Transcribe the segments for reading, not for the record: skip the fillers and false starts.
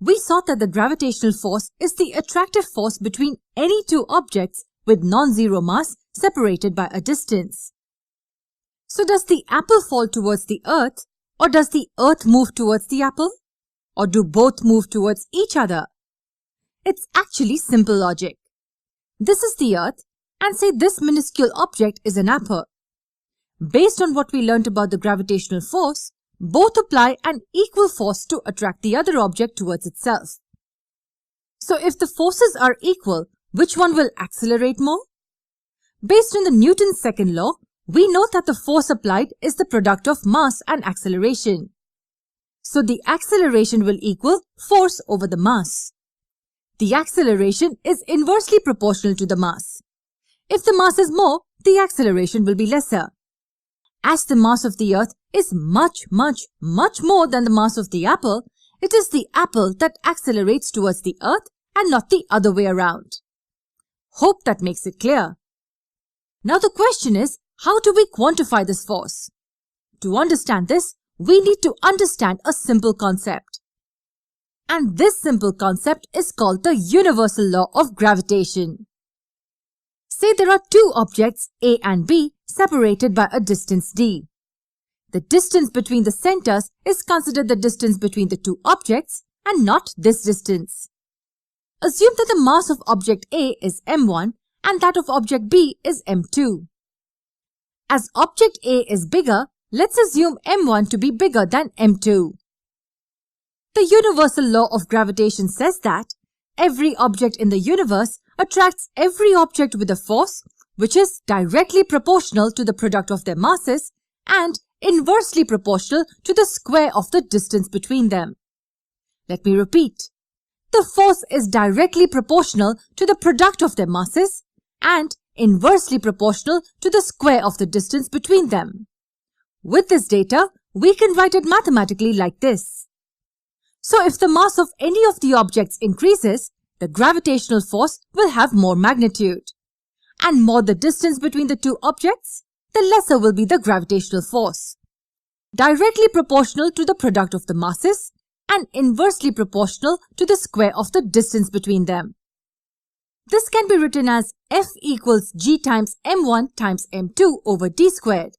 we saw that the gravitational force is the attractive force between any two objects with non-zero mass separated by a distance. So does the apple fall towards the earth, or does the earth move towards the apple? Or do both move towards each other? It's actually simple logic. This is the earth, and say this minuscule object is an apple. Based on what we learnt about the gravitational force, both apply an equal force to attract the other object towards itself. So if the forces are equal, which one will accelerate more? Based on the Newton's second law, we know that the force applied is the product of mass and acceleration. So the acceleration will equal force over the mass. The acceleration is inversely proportional to the mass. If the mass is more, the acceleration will be lesser. As the mass of the earth is much more than the mass of the apple, it is the apple that accelerates towards the earth and not the other way around. Hope that makes it clear. Now the question is, how do we quantify this force? To understand this, we need to understand a simple concept. And this simple concept is called the universal law of gravitation. Say there are two objects A and B separated by a distance d. The distance between the centers is considered the distance between the two objects and not this distance. Assume that the mass of object A is m1 and that of object B is m2. As object A is bigger, let's assume m1 to be bigger than m2. The universal law of gravitation says that every object in the universe attracts every object with a force which is directly proportional to the product of their masses and inversely proportional to the square of the distance between them. Let me repeat. The force is directly proportional to the product of their masses and inversely proportional to the square of the distance between them. With this data, we can write it mathematically like this. So if the mass of any of the objects increases, the gravitational force will have more magnitude. And more the distance between the two objects, the lesser will be the gravitational force. Directly proportional to the product of the masses and inversely proportional to the square of the distance between them. This can be written as F equals G times m1 times m2 over d squared.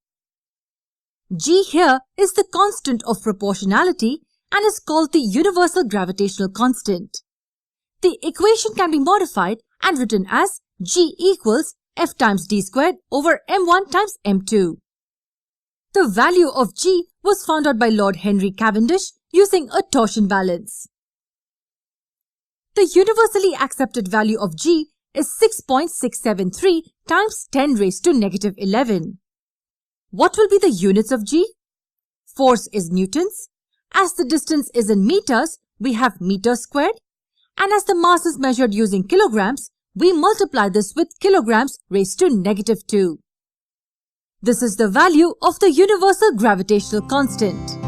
G here is the constant of proportionality and is called the universal gravitational constant. The equation can be modified and written as G equals F times d squared over m1 times m2. The value of G was found out by Lord Henry Cavendish using a torsion balance. The universally accepted value of G is 6.673 times 10 raised to negative 11. What will be the units of G? Force is newtons. As the distance is in meters, we have meters squared. And as the mass is measured using kilograms, we multiply this with kilograms raised to negative 2. This is the value of the universal gravitational constant.